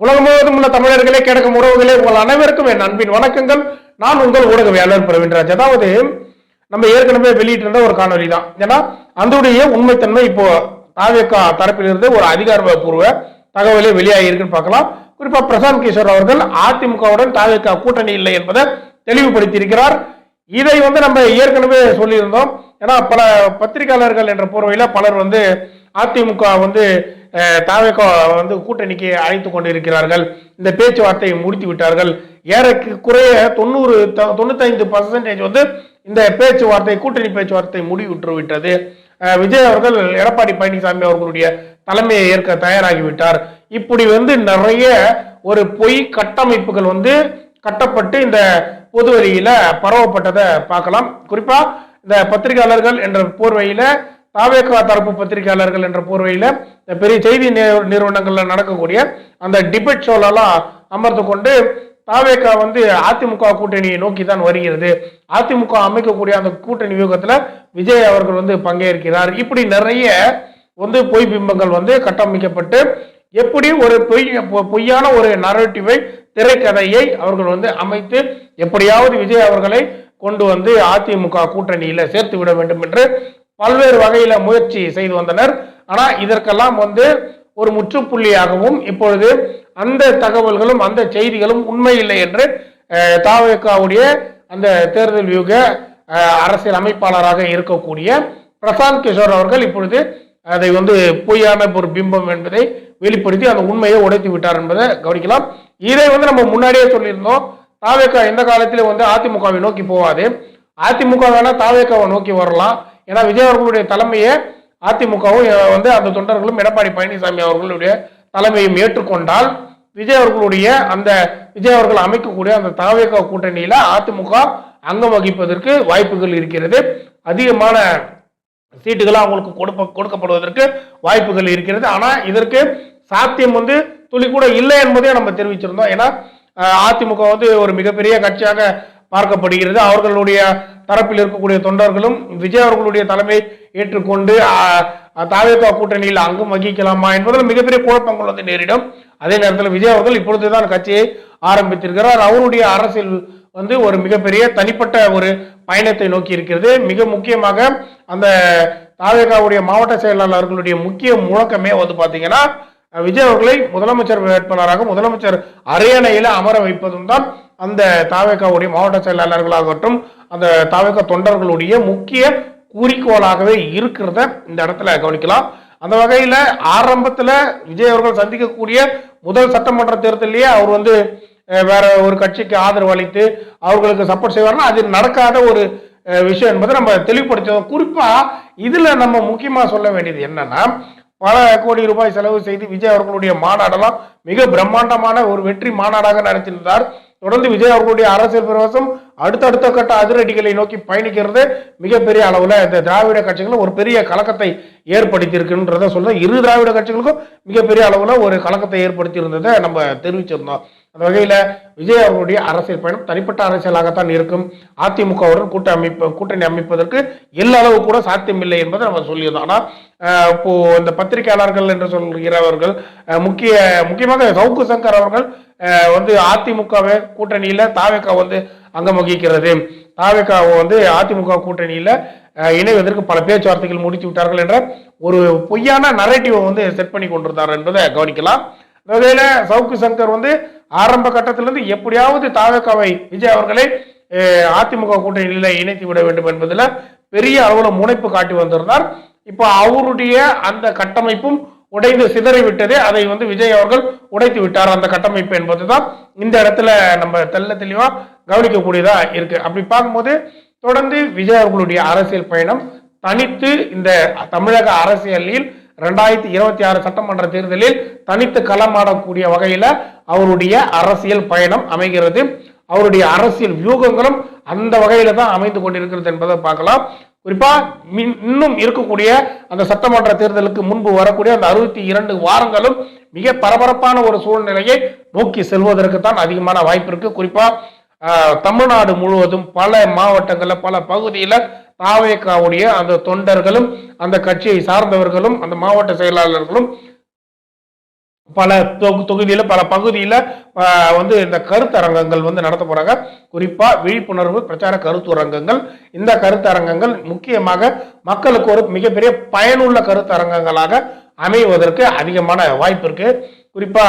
உலகம் முழுவதும் உள்ள தமிழர்களே, கிழக்கும் உறவுகளே, உங்கள் அனைவருக்கும் என் அன்பின் வணக்கங்கள். நான் உங்கள் ஊடகவியாளர் பிரவீன்ராஜ். அதாவது நம்ம ஏற்கனவே வெளியிட்டிருந்த ஒரு காணொலி தான். ஏன்னா அதனுடைய உண்மைத்தன்மை இப்போ தாவேக தரப்பிலிருந்து ஒரு அதிகாரப்பூர்வ தகவலே வெளியாகி இருக்குன்னு பார்க்கலாம். குறிப்பா பிரசாந்த் கிஷோர் அவர்கள் அதிமுகவுடன் தாவேக கூட்டணி இல்லை என்பதை தெளிவுபடுத்தி இருக்கிறார். இதை நம்ம ஏற்கனவே சொல்லியிருந்தோம். ஏன்னா பல பத்திரிகையாளர்கள் என்ற போர்வையில பலர் அதிமுக தாவேக கூட்டணிக்கு அழைத்து கொண்டிருக்கிறார்கள், இந்த பேச்சுவார்த்தையை முடித்து விட்டார்கள், ஏறக்குறைய 95% இந்த பேச்சுவார்த்தை கூட்டணி பேச்சுவார்த்தை முடிவுற்று விட்டது. விஜய் அவர்கள் எடப்பாடி பழனிசாமி அவர்களுடைய தலைமையை ஏற்க தயாராகிவிட்டார். இப்படி நிறைய ஒரு பொய் கட்டமைப்புகள் கட்டப்பட்டு இந்த பொதுவெளியில பரவப்பட்டதை பார்க்கலாம். குறிப்பா இந்த பத்திரிகையாளர்கள் என்ற போர்வையில, தாவேக தரப்பு பத்திரிகையாளர்கள் என்ற போர்வையில பெரிய செய்தி நிறுவனங்கள்ல நடக்கக்கூடிய அந்த டிபேட் ஷோலாம் அமர்ந்து கொண்டு தாவேக அதிமுக கூட்டணியை நோக்கி தான் வருகிறது, அதிமுக அமைக்கக்கூடிய அந்த கூட்டணி வியூகத்துல விஜய் அவர்கள் பங்கேற்கிறார், இப்படி நிறைய பொய் பிம்பங்கள் கட்டமைக்கப்பட்டு எப்படி ஒரு பொய்யான ஒரு நரேட்டிவை, திரைக்கதையை அவர்கள் அமைத்து எப்படியாவது விஜய் அவர்களை கொண்டு அதிமுக கூட்டணியில சேர்த்து விட வேண்டும் என்று பல்வேறு வகையில முயற்சி செய்து வந்தனர். ஆனா இதற்கெல்லாம் ஒரு முற்றுப்புள்ளியாகவும் இப்பொழுது அந்த தகவல்களும் அந்த செய்திகளும் உண்மை இல்லை என்று தாவேகாவுடைய அந்த தேர்தல் வியூக அரசியல் அமைப்பாளராக இருக்கக்கூடிய பிரசாந்த் கிஷோர் அவர்கள் இப்பொழுது அதை பொய்யான ஒரு பிம்பம் என்பதை வெளிப்படுத்தி அந்த உண்மையை உடைத்து விட்டார் என்பதை கவனிக்கலாம். இதை நம்ம முன்னாடியே சொல்லியிருந்தோம். தாவேகா எந்த காலத்திலும் அதிமுகவை நோக்கி போவாது, அதிமுக வேணா தாவேகாவை நோக்கி வரலாம். ஏன்னா விஜய் அவர்களுடைய தலைமையை அதிமுகவும் அந்த தொண்டர்களும் எடப்பாடி பழனிசாமி அவர்களுடைய தலைமையும் ஏற்றுக்கொண்டால் விஜய் அவர்கள் அமைக்கக்கூடிய அந்த தாவேகா கூட்டணியில அதிமுக அங்கம் வகிப்பதற்கு வாய்ப்புகள் இருக்கிறது. அதிகமான சீட்டுகள் அவங்களுக்கு கொடுக்கப்படுவதற்கு வாய்ப்புகள் இருக்கிறது. ஆனா இதற்கு சாத்தியம் துளி கூட இல்லை என்பதை நம்ம தெரிவிச்சிருந்தோம். ஏன்னா அதிமுக ஒரு மிகப்பெரிய கட்சியாக பார்க்கப்படுகிறது. அவர்களுடைய தரப்பில் இருக்கக்கூடிய தொண்டர்களும் விஜய் அவர்களுடைய தலைமை ஏற்றுக்கொண்டு தாவேகா கூட்டணியில் அங்கம் வகிக்கலாமா என்பதில் மிகப்பெரிய குழப்பங்கள் நேரிடும். அதே நேரத்தில் விஜய் அவர்கள் இப்பொழுதுதான் கட்சியை ஆரம்பித்திருக்கிறார். அவருடைய அரசியல் ஒரு மிகப்பெரிய தனிப்பட்ட ஒரு பயணத்தை நோக்கி இருக்கிறது. மிக முக்கியமாக அந்த தாவேகாவுடைய மாவட்ட செயலாளர்களுடைய முக்கிய முழக்கமே பாத்தீங்கன்னா விஜய் அவர்களை முதலமைச்சர் வேட்பாளராக முதலமைச்சர் அரியணையில அமர வைப்பதும் தான் அந்த தாவேகாவுடைய மாவட்ட செயலாளர்களாகட்டும் அந்த தாவேகா தொண்டர்களுடைய முக்கிய குறிக்கோளாகவே இருக்கிறத இந்த இடத்துல கவனிக்கலாம். அந்த வகையில ஆரம்பத்துல விஜய் அவர்கள் சந்திக்கக்கூடிய முதல் சட்டமன்ற தேர்தலிலேயே அவர் வேற ஒரு கட்சிக்கு ஆதரவு அளித்து அவர்களுக்கு சப்போர்ட் செய்வார்னா அது நடக்காத ஒரு விஷயம் என்பதை நம்ம தெளிவுபடுத்தோம். குறிப்பா இதுல நம்ம முக்கியமா சொல்ல வேண்டியது என்னன்னா, பல கோடி ரூபாய் செலவு செய்து விஜய் அவர்களுடைய மாநாடெல்லாம் மிக பிரம்மாண்டமான ஒரு வெற்றி மாநாடாக நடத்தினார். தொடர்ந்து விஜய் அவர்களுடைய அரசியல் பிரவேசம் அடுத்தடுத்த கட்ட அதிரடிகளை நோக்கி பயணிக்கிறது மிகப்பெரிய அளவுல இந்த திராவிட கட்சிகளும் ஒரு பெரிய கலக்கத்தை ஏற்படுத்தி இருக்குன்றத சொல்ல, இரு திராவிட கட்சிகளுக்கும் மிகப்பெரிய அளவுல ஒரு கலக்கத்தை ஏற்படுத்தி இருந்ததை நம்ம தெரிவிச்சிருந்தோம். அந்த வகையில விஜய் அவர்களுடைய அரசியல் பயணம் தனிப்பட்ட அரசியலாகத்தான் இருக்கும். அதிமுகவுடன் கூட்டணி அமைப்பதற்கு எல்லா அளவு கூட சாத்தியம் இல்லை என்பதை நம்ம சொல்லியிருந்தோம். ஆனா இப்போ இந்த பத்திரிகையாளர்கள் என்று சொல்கிறவர்கள் முக்கியமாக சவுக்கு சங்கர் அவர்கள் அதிமுகவை கூட்டணியில தாவேகா அங்கம் வகிக்கிறது, தாவேகாவை அதிமுக கூட்டணியில இணைவதற்கு பல பேச்சுவார்த்தைகள் முடித்து விட்டார்கள் என்ற ஒரு பொய்யான நரேட்டிவை செட் பண்ணி கொண்டிருந்தார் என்பதை கவனிக்கலாம். வகையில சவுக்கு சங்கர் ஆரம்ப கட்டத்திலிருந்து எப்படியாவது தாவேகாவை விஜய் அவர்களை அதிமுக கூட்டணியில இணைத்து விட வேண்டும் என்பதுல பெரிய அளவுல முனைப்பு காட்டி வந்திருந்தார். இப்போ அவருடைய அந்த கட்டமைப்பும் உடைந்து சிதறி விட்டதே, அதை விஜய் அவர்கள் உடைத்து விட்டார் அந்த கட்டமைப்பு என்பதுதான் இந்த இடத்துல நம்ம தெளிவா கவனிக்கக்கூடியதா இருக்கு. அப்படி பார்க்கும்போது தொடர்ந்து விஜய் அவர்களுடைய அரசியல் பயணம் தனித்து இந்த தமிழக அரசியலில் 2026 சட்டமன்ற தேர்தலில் தனித்து களமாடக்கூடிய வகையில அவருடைய அரசியல் பயணம் அமைகிறது. அவருடைய அரசியல் வியூகங்களும் அந்த வகையில தான் அமைந்து கொண்டிருக்கிறது என்பதை பார்க்கலாம். குறிப்பா இன்னும் இருக்கக்கூடிய அந்த சட்டமன்ற தேர்தலுக்கு முன்பு வரக்கூடிய அந்த 62 வாரங்களும் மிக பரபரப்பான ஒரு சூழ்நிலையை நோக்கி செல்வதற்கு தான் அதிகமான வாய்ப்பு இருக்கு. குறிப்பா தமிழ்நாடு முழுவதும் பல மாவட்டங்கள்ல பல பகுதியில தாவேகாவுடைய அந்த தொண்டர்களும் அந்த கட்சியை சார்ந்தவர்களும் அந்த மாவட்ட செயலாளர்களும் பல தொகுதியில பல பகுதியில வந்து இந்த கருத்தரங்கங்கள் வந்து நடத்த போறாங்க. குறிப்பா விழிப்புணர்வு பிரச்சார கருத்தரங்கங்கள். இந்த கருத்தரங்கங்கள் முக்கியமாக மக்களுக்கு ஒரு மிகப்பெரிய பயனுள்ள கருத்தரங்கங்களாக அமைவதற்கு அதிகமான வாய்ப்பு இருக்கு. குறிப்பா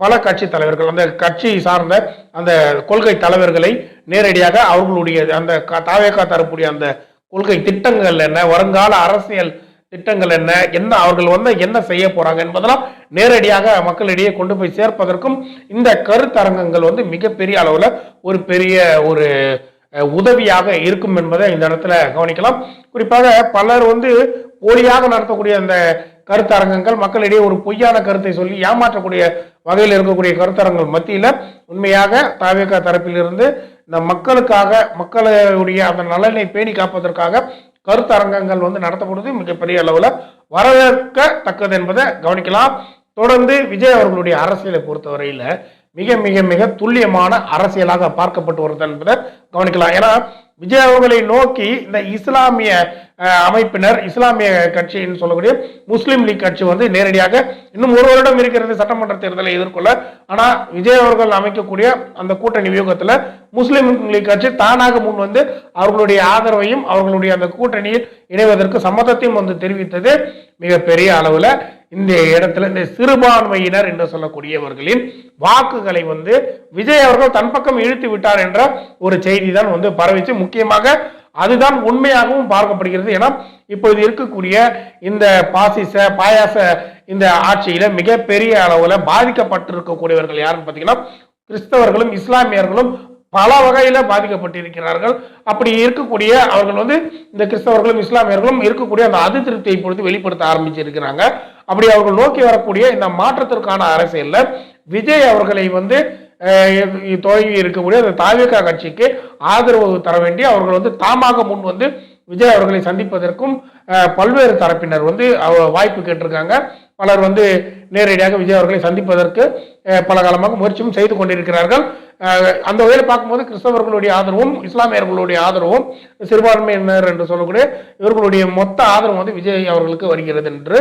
பல கட்சி தலைவர்கள் அந்த கட்சி சார்ந்த அந்த கொள்கை தலைவர்களை நேரடியாக அவர்களுடைய அந்த தாவேகா தரக்கூடிய அந்த கொள்கை திட்டங்கள் என்ன, வருங்கால அரசியல் திட்டங்கள் என்ன, என்ன அவர்கள் வந்து என்ன செய்ய போறாங்க என்பதெல்லாம் நேரடியாக மக்களிடையே கொண்டு போய் சேர்ப்பதற்கும் இந்த கருத்தரங்கங்கள் வந்து மிகப்பெரிய அளவுல ஒரு பெரிய ஒரு உதவியாக இருக்கும் என்பதை இந்த இடத்துல கவனிக்கலாம். குறிப்பாக பலர் வந்து போலியாக நடத்தக்கூடிய அந்த கருத்தரங்கங்கள் மக்களிடையே ஒரு பொய்யான கருத்தை சொல்லி ஏமாற்றக்கூடிய வகையில் இருக்கக்கூடிய கருத்தரங்கள் மத்தியில உண்மையாக தாவேகா தரப்பிலிருந்து இந்த மக்களுக்காக மக்களுடைய அந்த நலனை பேணி காப்பதற்காக கருத்தரங்கங்கள் வந்து நடத்தப்படுவது மிகப்பெரிய அளவுல வரவேற்கத்தக்கது என்பதை கவனிக்கலாம். தொடர்ந்து விஜய் அவர்களுடைய அரசியலை பொறுத்தவரையில மிக மிக மிக துல்லியமான அரசியலாக பார்க்கப்பட்டு வருது என்பதை கவனிக்கலாம். ஏன்னா விஜய் அவர்களை நோக்கி இந்த இஸ்லாமிய அமைப்பினர், இஸ்லாமிய கட்சின்னு சொல்லக்கூடிய முஸ்லீம் லீக் கட்சி வந்து நேரடியாக இன்னும் ஒரு வருடம் இருக்கிறது சட்டமன்ற தேர்தலை எதிர்கொள்ள. ஆனா விஜய் அவர்கள் அமைக்கக்கூடிய அந்த கூட்டணி வியூகத்துல முஸ்லீம் லீக் கட்சி தானாக முன் வந்து அவர்களுடைய ஆதரவையும் அவர்களுடைய அந்த கூட்டணியில் இணைவதற்கு சம்மதத்தையும் வந்து தெரிவித்தது மிகப்பெரிய அளவுல இந்த இடத்துல இந்த சிறுபான்மையினர் என்று சொல்லக்கூடியவர்களின் வாக்குகளை வந்து விஜய் அவர்கள் தன் பக்கம் இழுத்து விட்டார் என்ற ஒரு செய்தி தான் வந்து பரவிச்சு. முக்கியமாக அதுதான் உண்மையாகவும் பார்க்கப்படுகிறது. ஏன்னா இப்பொழுது இருக்கக்கூடிய இந்த பாயாச இந்த ஆட்சியில மிகப்பெரிய அளவுல பாதிக்கப்பட்டிருக்கக்கூடியவர்கள் யாருன்னு பாத்தீங்கன்னா கிறிஸ்தவர்களும் இஸ்லாமியர்களும் பல வகையில பாதிக்கப்பட்டிருக்கிறார்கள். அப்படி இருக்கக்கூடிய அவர்கள் வந்து இந்த கிறிஸ்தவர்களும் இஸ்லாமியர்களும் இருக்கக்கூடிய அந்த அதிருப்தியை பொறுத்து வெளிப்படுத்த ஆரம்பிச்சிருக்கிறாங்க. அப்படி அவர்கள் நோக்கி வரக்கூடிய இந்த மாற்றத்திற்கான அரசியல்ல விஜய் அவர்களை வந்து துவங்கி இருக்கக்கூடிய அந்த தாவேகா கட்சிக்கு ஆதரவு தர வேண்டி அவர்கள் வந்து தாமாக முன் வந்து விஜய் அவர்களை சந்திப்பதற்கும் பல்வேறு தரப்பினர் வந்து வாய்ப்பு கேட்டிருக்காங்க. பலர் வந்து நேரடியாக விஜய் அவர்களை சந்திப்பதற்கு பல காலமாக முயற்சியும் செய்து கொண்டிருக்கிறார்கள். அந்த வகையில் பார்க்கும்போது கிறிஸ்தவர்களுடைய ஆதரவும் இஸ்லாமியர்களுடைய ஆதரவும் சிறுபான்மையினர் என்று சொல்லக்கூடிய இவர்களுடைய மொத்த ஆதரவு வந்து விஜய் அவர்களுக்கு வருகிறது என்று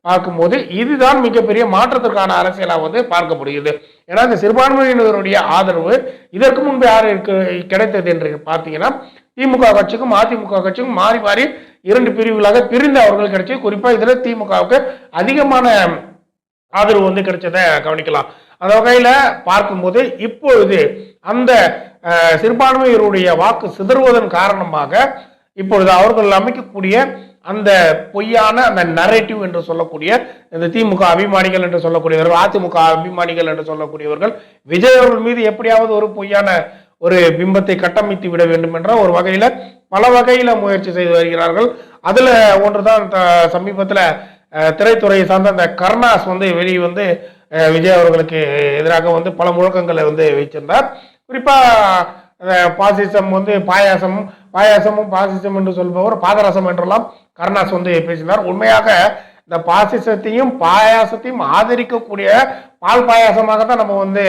பார்க்கும்போது இதுதான் மிகப்பெரிய மாற்றத்திற்கான அரசியலாக வந்து பார்க்கப்படுகிறது. ஏன்னா இந்த சிறுபான்மையினருடைய ஆதரவு இதற்கு முன்பு யாருக்கு கிடைத்தது என்று பார்த்தீங்கன்னா திமுக கட்சிக்கும் அதிமுக கட்சிக்கும் மாறி மாறி இரண்டு பிரிவுகளாக பிரிந்து அவர்கள் கிடைச்சி. குறிப்பா இதுல திமுகவுக்கு அதிகமான ஆதரவு வந்து கிடைச்சதை கவனிக்கலாம். அந்த வகையில பார்க்கும்போது இப்பொழுது அந்த சிறுபான்மையினருடைய வாக்கு சிதறுவதன் காரணமாக இப்பொழுது அவர்கள் அமைக்கக்கூடிய அந்த பொய்யான அந்த நரேட்டிவ் என்று சொல்லக்கூடிய இந்த திமுக அபிமானிகள் என்று சொல்லக்கூடியவர்கள், அதிமுக அபிமானிகள் என்று சொல்லக்கூடியவர்கள் விஜய் அவர்கள் மீது எப்படியாவது ஒரு பொய்யான ஒரு பிம்பத்தை கட்டமைத்து விட வேண்டும் என்ற ஒரு வகையில பல வகையில முயற்சி செய்து வருகிறார்கள். அதுல ஒன்றுதான் சமீபத்துல திரைத்துறையை சார்ந்த அந்த கருணாஸ் வந்து வெளியே வந்து விஜய் அவர்களுக்கு எதிராக வந்து பல முழக்கங்களை வந்து வைச்சிருந்தார். குறிப்பா பாசிசம் வந்து பாயாசமும் பாசிசம் என்று சொல்பவர் பாதரசம் என்றெல்லாம் கருணாஸ் வந்து பேசினார். உண்மையாக இந்த பாசிசத்தையும் பாயாசத்தையும் ஆதரிக்கக்கூடிய பால் பாயாசமாக தான் நம்ம வந்து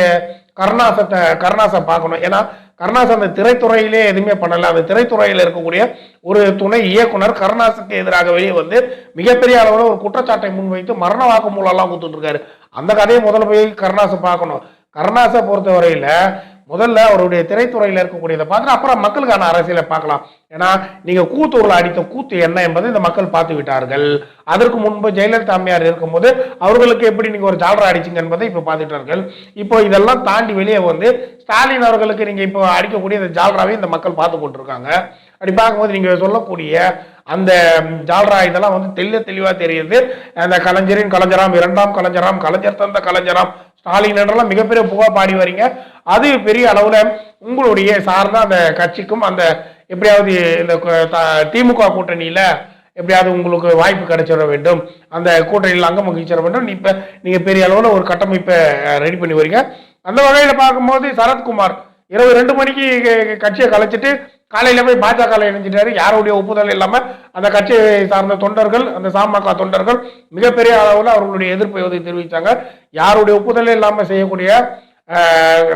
கருணாசை பார்க்கணும். ஏன்னா கருணாஸ் அந்த திரைத்துறையிலே எதுவுமே பண்ணல. அந்த திரைத்துறையில் இருக்கக்கூடிய ஒரு துணை இயக்குனர் கருணாசுக்கு எதிராக வெளியே வந்து மிகப்பெரிய அளவில் ஒரு குற்றச்சாட்டை முன்வைத்து மரண வாக்குமூலம் எல்லாம் கொடுத்துட்டு இருக்காரு. அந்த கதையை முதல்ல போய் கருணாசை பார்க்கணும். கருணாசை பொறுத்தவரையில முதல்ல அவருடைய திரைத்துறையில் இருக்கக்கூடியதை பார்த்து அப்புறம் மக்களுக்கான அரசியலை பார்க்கலாம். ஏன்னா நீங்க கூத்தூர்ல அடித்த கூத்து என்ன என்பதை இந்த மக்கள் பார்த்து விட்டார்கள். அதற்கு முன்பு ஜெயலலிதா அம்மையார் இருக்கும்போது அவர்களுக்கு எப்படி நீங்க ஒரு ஜாலரா அடிச்சிங்க என்பதை இப்ப பார்த்துட்டார்கள். இப்போ இதெல்லாம் தாண்டி வெளியே வந்து ஸ்டாலின் அவர்களுக்கு நீங்க இப்போ அடிக்கக்கூடிய இந்த ஜாலராவை இந்த மக்கள் பார்த்து கொண்டிருக்காங்க. அப்படி பார்க்கும்போது நீங்க சொல்லக்கூடிய அந்த ஜாலரா இதெல்லாம் வந்து தெளிவா தெரியுது. அந்த கலைஞரின் கலைஞராம், இரண்டாம் கலைஞராம், கலைஞர் தந்த கலைஞராம், ஸ்டாலின் என்றெல்லாம் மிகப்பெரிய புகழ் பாடி வரீங்க. அது பெரிய அளவுல உங்களுடைய சார்ந்த அந்த கட்சிக்கும் அந்த எப்படியாவது இந்த திமுக கூட்டணியில எப்படியாவது உங்களுக்கு வாய்ப்பு கிடைச்சிட வேண்டும், அந்த கூட்டணியில் அங்கம் வகிச்சிட வேண்டும். இப்ப நீங்க பெரிய அளவுல ஒரு கட்டமைப்பை ரெடி பண்ணி வரீங்க. அந்த வகையில பார்க்கும்போது சரத்குமார் இரவு 2 மணிக்கு கட்சியை கலைச்சிட்டு காலையில போய் பாஜக இணைஞ்சிட்டாரு. யாருடைய ஒப்புதல் இல்லாம அந்த கட்சியை சார்ந்த தொண்டர்கள், அந்த சாமக தொண்டர்கள் மிகப்பெரிய அளவுல அவர்களுடைய எதிர்ப்பை வந்து தெரிவித்தாங்க. யாருடைய ஒப்புதல் இல்லாம செய்யக்கூடிய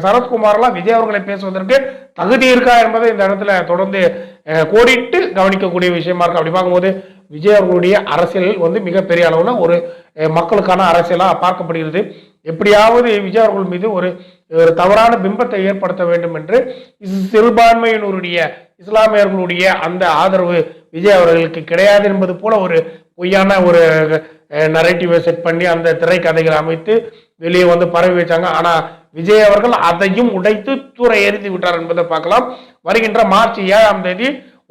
சரத்குமார்லாம் விஜய் அவர்களை பேசுவதற்கு தகுதி இருக்கா என்பதை இந்த இடத்துல தொடர்ந்து கோடிட்டு கவனிக்கக்கூடிய விஷயமா இருக்கு. அப்படி பார்க்கும்போது விஜய் அவர்களுடைய அரசியல் வந்து மிகப்பெரிய அளவுல ஒரு மக்களுக்கான அரசியலா பார்க்கப்படுகிறது. எப்படியாவது விஜய் அவர்கள் மீது ஒரு தவறான பிம்பத்தை ஏற்படுத்த வேண்டும் என்று சிறுபான்மையினருடைய இஸ்லாமியர்களுடைய அந்த ஆதரவு விஜய் அவர்களுக்கு கிடையாது என்பது போல ஒரு பொய்யான ஒரு நரேட்டிவை செட் பண்ணி அந்த திரைக்கதைகளை அமைத்து வெளியே வந்து பரவி வச்சாங்க. ஆனா விஜய் அவர்கள் அதையும் உடைத்து தூர எறிந்து விட்டார் என்பதை பார்க்கலாம். வருகின்ற மார்ச் 7ஆம் தேதி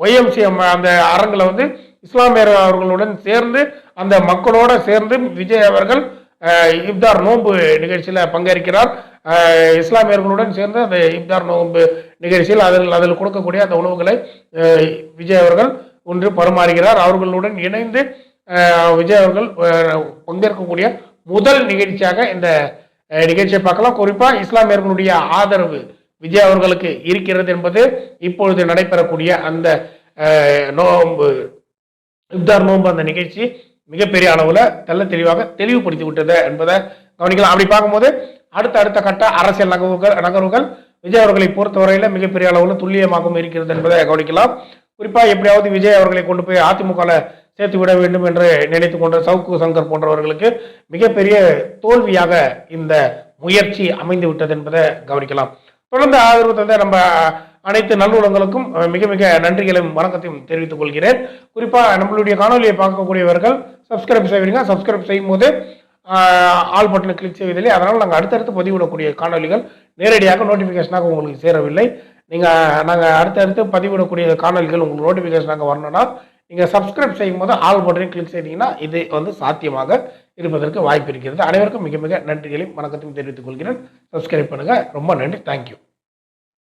YMCA அந்த அரங்கில் வந்து இஸ்லாமியர் அவர்களுடன் சேர்ந்து அந்த மக்களோட சேர்ந்து விஜய் அவர்கள் இப்தார் நோன்பு நிகழ்ச்சியில் பங்கேற்கிறார். இஸ்லாமியர்களுடன் சேர்ந்து அந்த இப்தார் நோன்பு நிகழ்ச்சியில் அதில் கொடுக்கக்கூடிய அந்த உணவுகளை விஜய் அவர்கள் ஒன்று பரிமாறுகிறார். அவர்களுடன் இணைந்து விஜய் அவர்கள் பங்கேற்கக்கூடிய முதல் நிகழ்ச்சியாக இந்த நிகழ்ச்சியை பார்க்கலாம். குறிப்பாக இஸ்லாமியர்களுடைய ஆதரவு விஜய் அவர்களுக்கு இருக்கிறது என்பது இப்பொழுது நடைபெறக்கூடிய அந்த நோன்பு இப்தார் நோன்பு அந்த நிகழ்ச்சி மிகப்பெரிய அளவில் தெளிவாக தெளிவுபடுத்தி விட்டது என்பதை கவனிக்கலாம். அப்படி பார்க்கும்போது அடுத்த கட்ட அரசியல் நகர்வுகள் விஜய் அவர்களை பொறுத்தவரையில் மிகப்பெரிய அளவில் துல்லியமாகவும் இருக்கிறது என்பதை கவனிக்கலாம். குறிப்பாக எப்படியாவது விஜய் அவர்களை கொண்டு போய் அதிமுகவில் சேர்த்து விட வேண்டும் என்று நினைத்து கொண்ட சவுக்கு சங்கர் போன்றவர்களுக்கு மிகப்பெரிய தோல்வியாக இந்த முயற்சி அமைந்து விட்டது என்பதை கவனிக்கலாம். தொடர்ந்து ஆதரவு தந்த நம்ம அனைத்து நல்லுறங்களுக்கும் மிக மிக நன்றிகளையும் வணக்கத்தையும் தெரிவித்துக் கொள்கிறேன். குறிப்பாக நம்மளுடைய காணொலியை பார்க்கக்கூடியவர்கள் சப்ஸ்கிரைப் செய்வீங்க. சப்ஸ்கிரைப் செய்யும் போது ஆல் பட்டனை கிளிக் செய்வதில்லை. அதனால் நாங்கள் அடுத்தடுத்து பதிவிடக்கூடிய காணொலிகள் நேரடியாக நோட்டிஃபிகேஷனாக உங்களுக்கு சேரவில்லை. நாங்கள் அடுத்தடுத்து பதிவிடக்கூடிய காணொலிகள் உங்களுக்கு நோட்டிஃபிகேஷனாக வரணும்னா நீங்கள் சப்ஸ்கிரைப் செய்யும் போது ஆல் பட்டனை கிளிக் செய்தீங்கன்னா இது வந்து சாத்தியமாக இருப்பதற்கு வாய்ப்பு இருக்கிறது. அனைவருக்கும் மிக மிக நன்றிகளையும் வணக்கத்தையும் தெரிவித்துக் கொள்கிறேன். சப்ஸ்கிரைப் பண்ணுங்கள். ரொம்ப நன்றி. தேங்க்யூ.